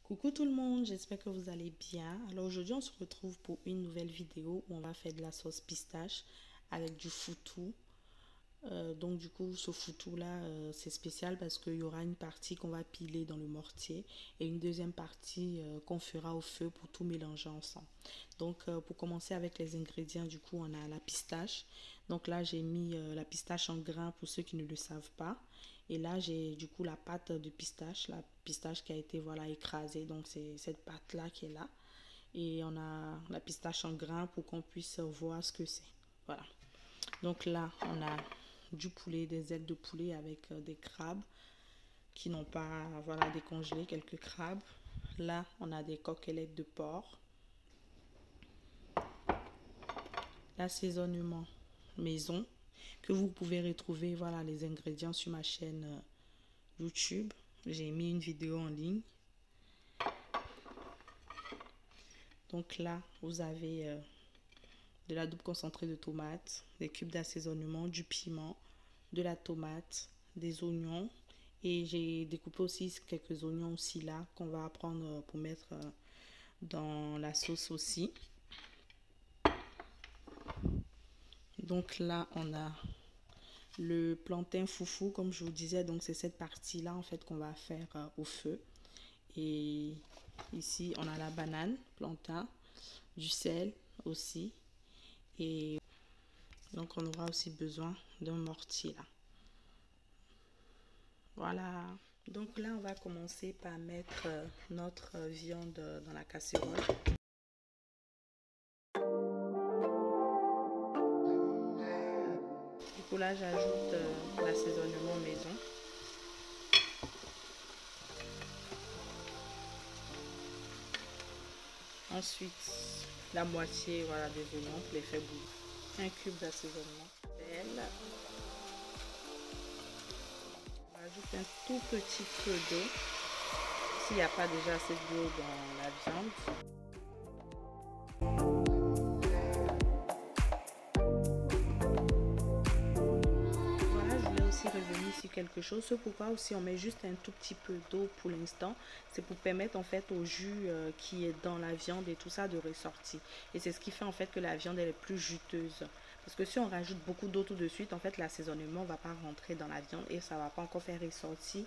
Coucou tout le monde, j'espère que vous allez bien. Alors aujourd'hui on se retrouve pour une nouvelle vidéo où on va faire de la sauce pistache avec du foutou. Donc du coup ce foutou là c'est spécial parce qu'il y aura une partie qu'on va piler dans le mortier et une deuxième partie qu'on fera au feu pour tout mélanger ensemble. Donc pour commencer avec les ingrédients, du coup on a la pistache. Donc là j'ai mis la pistache en grains pour ceux qui ne le savent pas. Et là j'ai du coup la pâte de pistache, la pistache qui a été voilà écrasée. Donc c'est cette pâte là qui est là. Et on a la pistache en grains pour qu'on puisse voir ce que c'est. Voilà. Donc là on a du poulet, des ailes de poulet avec des crabes qui n'ont pas voilà décongelé, quelques crabes. Là on a des coquelettes de porc, l'assaisonnement maison que vous pouvez retrouver voilà les ingrédients sur ma chaîne YouTube. J'ai mis une vidéo en ligne. Donc là vous avez de la double concentrée de tomates, des cubes d'assaisonnement, du piment, de la tomate, des oignons. Et j'ai découpé aussi quelques oignons aussi là qu'on va prendre pour mettre dans la sauce aussi. Donc là on a le plantain foufou comme je vous disais. Donc c'est cette partie là en fait qu'on va faire au feu. Et ici on a la banane, plantain, du sel aussi. Et donc on aura aussi besoin d'un mortier là. Voilà. Donc là on va commencer par mettre notre viande dans la casserole. Du coup là j'ajoute l'assaisonnement maison. Ensuite la moitié voilà des oignons, je les fais bouillir. Un cube d'assaisonnement. J'ajoute un tout petit peu d'eau s'il n'y a pas déjà assez d'eau dans la viande. Voilà, je voulais aussi revenir sur quelque chose. Ce pourquoi aussi on met juste un tout petit peu d'eau pour l'instant, c'est pour permettre en fait au jus qui est dans la viande et tout ça de ressortir. Et c'est ce qui fait en fait que la viande elle est plus juteuse. Parce que si on rajoute beaucoup d'eau tout de suite, en fait l'assaisonnement ne va pas rentrer dans la viande et ça ne va pas encore faire ressortir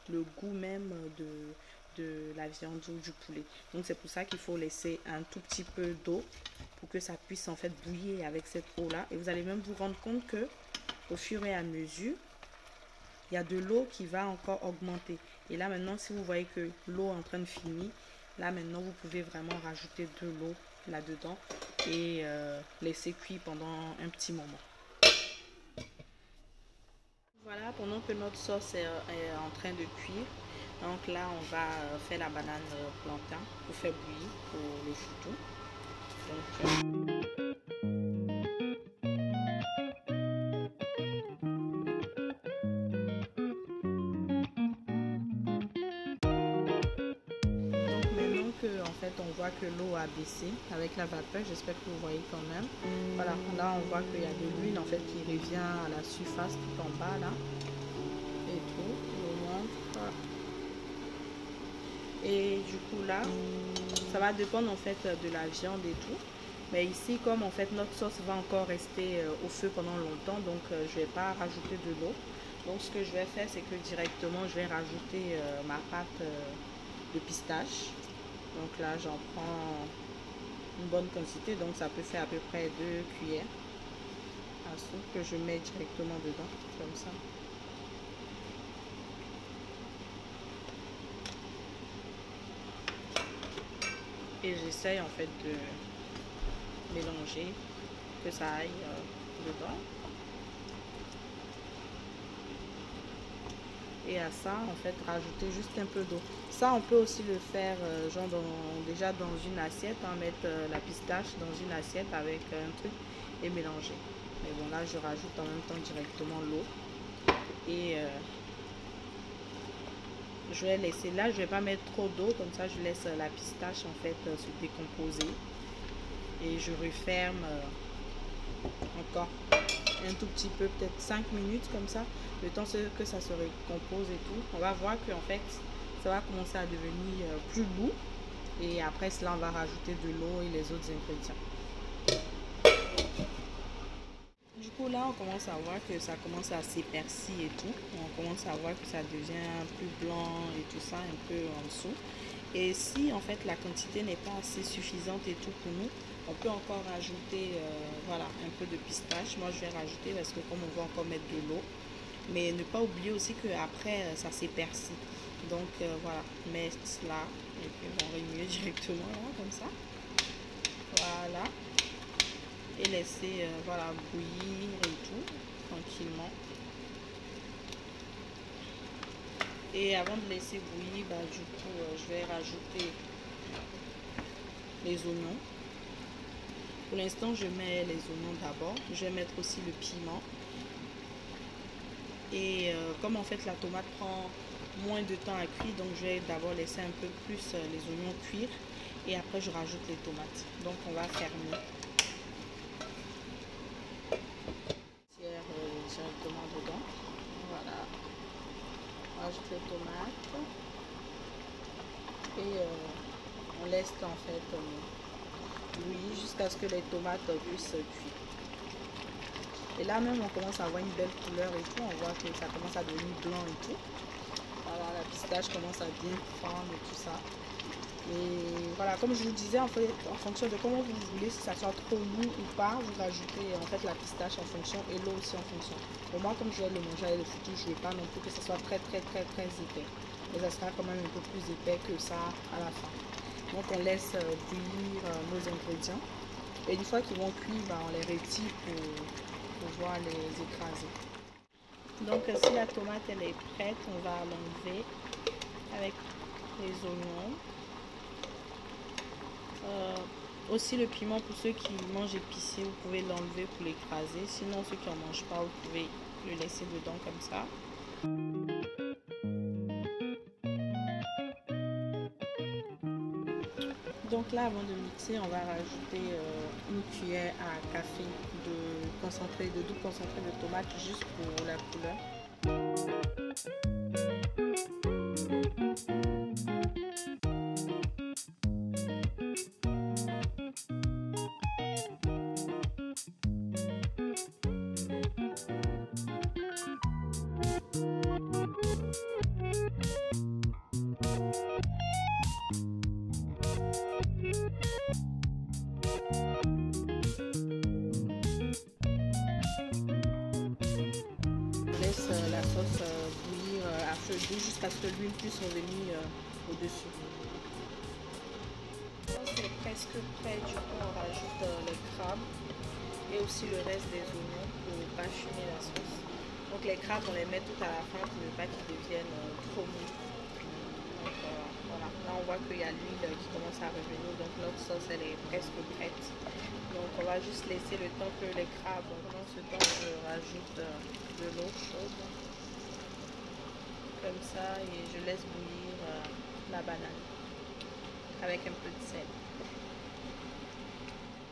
le goût même de la viande ou du poulet. Donc c'est pour ça qu'il faut laisser un tout petit peu d'eau pour que ça puisse en fait bouillir avec cette eau là. Et vous allez même vous rendre compte que au fur et à mesure, il y a de l'eau qui va encore augmenter. Et là maintenant, si vous voyez que l'eau est en train de finir, là maintenant vous pouvez vraiment rajouter de l'eau là-dedans et laisser cuire pendant un petit moment. Voilà, pendant que notre sauce est en train de cuire, donc là on va faire la banane plantain pour faire bouillir pour le foutou. En fait on voit que l'eau a baissé avec la vapeur, j'espère que vous voyez quand même. Voilà, là on voit qu'il y a de l'huile en fait qui revient à la surface tout en bas là et tout, je vous montre. Et du coup là ça va dépendre en fait de la viande et tout, mais ici comme en fait notre sauce va encore rester au feu pendant longtemps, donc je vais pas rajouter de l'eau. Donc ce que je vais faire, c'est que directement je vais rajouter ma pâte de pistache. Donc là j'en prends une bonne quantité, donc ça peut faire à peu près 2 cuillères à soupe que je mets directement dedans comme ça. Et j'essaye en fait de mélanger, que ça aille dedans. Et à ça en fait rajouter juste un peu d'eau. Ça on peut aussi le faire genre déjà dans une assiette, mettre la pistache dans une assiette avec un truc et mélanger. Mais bon là je rajoute en même temps directement l'eau. Et je vais laisser là, je vais pas mettre trop d'eau, comme ça je laisse la pistache en fait se décomposer. Et je referme encore un tout petit peu, peut-être 5 minutes comme ça, le temps que ça se recompose et tout. On va voir que en fait ça va commencer à devenir plus lourd. Et après cela, on va rajouter de l'eau et les autres ingrédients. Du coup, là, on commence à voir que ça commence à s'épaissir et tout. On commence à voir que ça devient plus blanc et tout ça, un peu en dessous. Et si, en fait, la quantité n'est pas assez suffisante et tout pour nous, on peut encore rajouter, voilà, un peu de pistache. Moi, je vais rajouter parce que comme on va encore mettre de l'eau. Mais ne pas oublier aussi qu'après, ça s'épaissit. Donc, voilà, mettre cela et puis on remuer directement, là, comme ça. Voilà. Et laisser voilà, bouillir et tout tranquillement. Et avant de laisser bouillir, bah, du coup je vais rajouter les oignons. Pour l'instant je mets les oignons d'abord. Je vais mettre aussi le piment. Et comme en fait la tomate prend moins de temps à cuire, donc je vais d'abord laisser un peu plus les oignons cuire. Et après je rajoute les tomates. Donc on va fermer. Directement dedans. Voilà. On rajoute les tomates. Et on laisse en fait bouillir jusqu'à ce que les tomates puissent cuire. Et là même on commence à avoir une belle couleur et tout. On voit que ça commence à devenir blanc et tout. Voilà, la pistache commence à bien prendre et tout ça. Et voilà, comme je vous disais, en fait, en fonction de comment vous voulez, si ça soit trop lourd ou pas, vous rajoutez en fait la pistache en fonction et l'eau aussi en fonction. Pour moi, comme je vais le manger avec le foutu, je ne veux pas non plus que ça soit très épais. Mais ça sera quand même un peu plus épais que ça à la fin. Donc on laisse bouillir nos ingrédients. Et une fois qu'ils vont cuire, bah, on les retire pour pouvoir les écraser. Donc si la tomate elle est prête, on va l'enlever avec les oignons. Aussi le piment, pour ceux qui mangent épicé, vous pouvez l'enlever pour l'écraser. Sinon ceux qui n'en mangent pas, vous pouvez le laisser dedans comme ça. Donc là, avant de mixer, on va rajouter une cuillère à café de concentré, de doux concentré de tomate, juste pour la couleur. Laisse la sauce bouillir à feu doux jusqu'à ce que l'huile puisse revenir au-dessus. C'est presque prêt, du coup on rajoute les crabes et aussi le reste des oignons pour ne pas fumer la sauce. Donc les crabes on les met tout à la fin pour ne pas qu'ils deviennent trop mous. Donc voilà, là on voit qu'il y a l'huile qui commence à revenir, donc notre sauce elle est presque prête. Donc on va juste laisser le temps que les crabes, pendant ce temps je rajoute de l'eau chaude comme ça et je laisse bouillir la banane avec un peu de sel.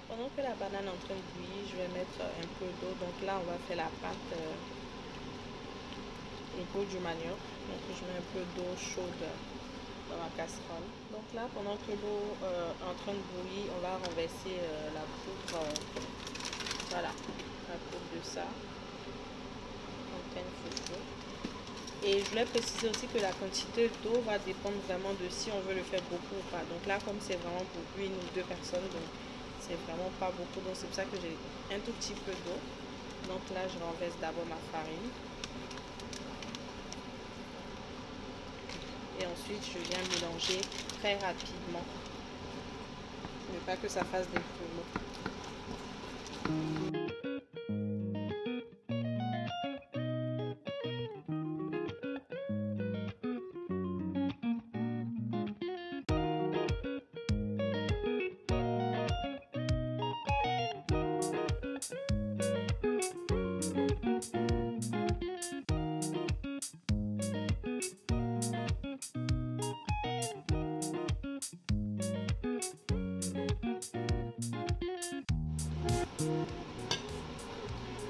Pendant que la banane est en train de bouillir, je vais mettre un peu d'eau. Donc là on va faire la pâte pour du manioc. Donc je mets un peu d'eau chaude dans ma casserole. Donc là pendant que l'eau est en train de bouillir, on va renverser la poudre, voilà, la poudre de ça, et je voulais préciser aussi que la quantité d'eau va dépendre vraiment de si on veut le faire beaucoup ou pas. Donc là comme c'est vraiment pour une ou deux personnes, donc c'est vraiment pas beaucoup, donc c'est pour ça que j'ai un tout petit peu d'eau. Donc là je renverse d'abord ma farine. Et ensuite je viens mélanger très rapidement. Ne pas que ça fasse des grumeaux.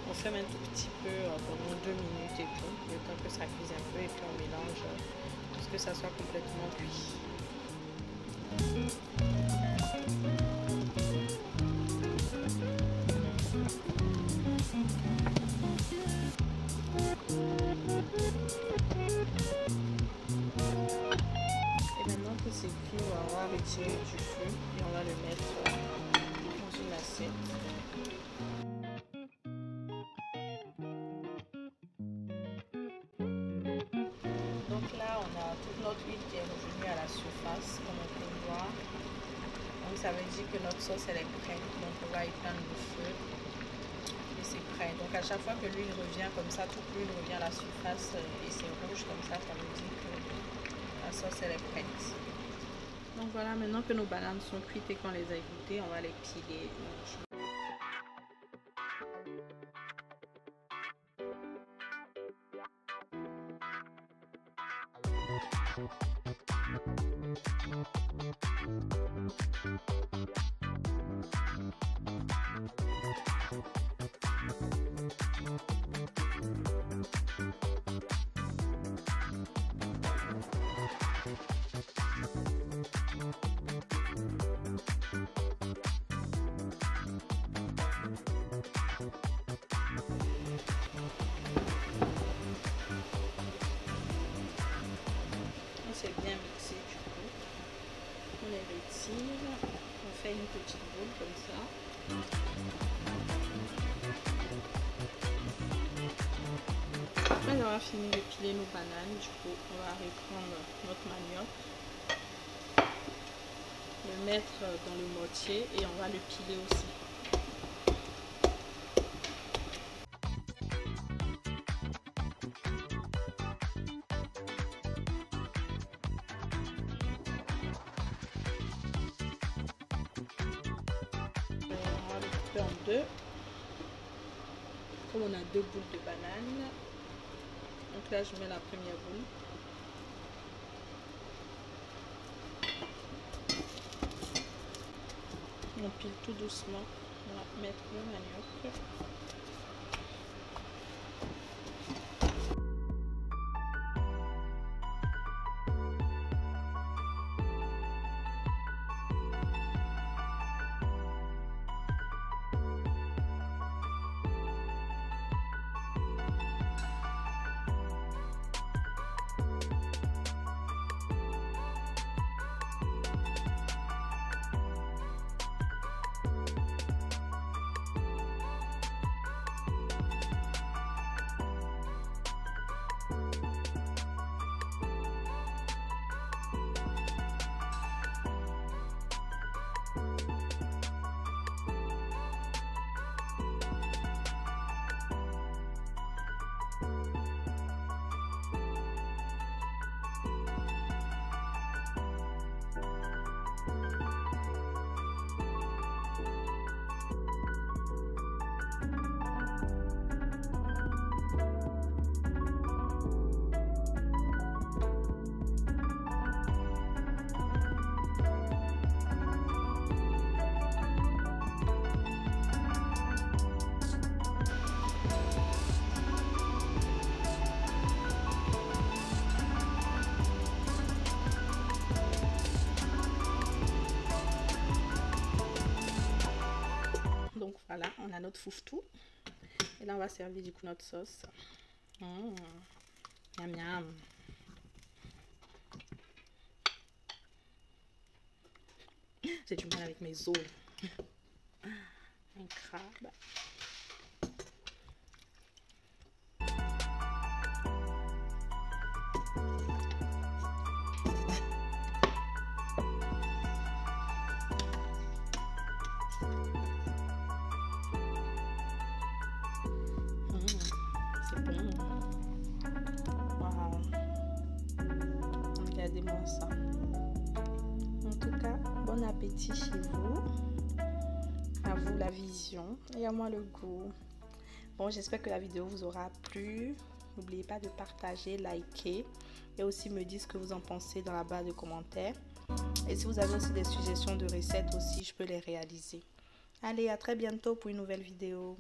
On ferme un tout petit peu pendant 2 minutes et tout, le temps que ça cuise un peu et puis on mélange tout ce que ça soit complètement cuit. Et maintenant que c'est cuit, on va retirer du feu et on va le mettre dans une assiette. Donc là, on a toute notre huile qui est revenue à la surface, comme on peut voir. Donc ça veut dire que notre sauce elle est prête. Donc on va éteindre le feu et c'est prêt. Donc à chaque fois que l'huile revient comme ça, toute l'huile revient à la surface et c'est rouge comme ça veut dire que la sauce elle est prête. Donc voilà, maintenant que nos bananes sont cuites et qu'on les a égouttées, on va les piler. C'est bien mixé du coup. On les retire, on fait une petite boule comme ça. Après avoir fini de piler nos bananes, du coup on va reprendre notre manioc, le mettre dans le mortier et on va le piler aussi. En deux, comme on a deux boules de banane, donc là je mets la première boule, on pile tout doucement, on va mettre le manioc. Donc voilà, on a notre fouftou. Et là, on va servir du coup notre sauce. Miam miam. J'ai du mal avec mes os. Un crabe. Regardez-moi ça. En tout cas, bon appétit chez vous. À vous la vision et à moi le goût. Bon, j'espère que la vidéo vous aura plu. N'oubliez pas de partager, liker et aussi me dire ce que vous en pensez dans la barre de commentaires. Et si vous avez aussi des suggestions de recettes aussi, je peux les réaliser. Allez, à très bientôt pour une nouvelle vidéo.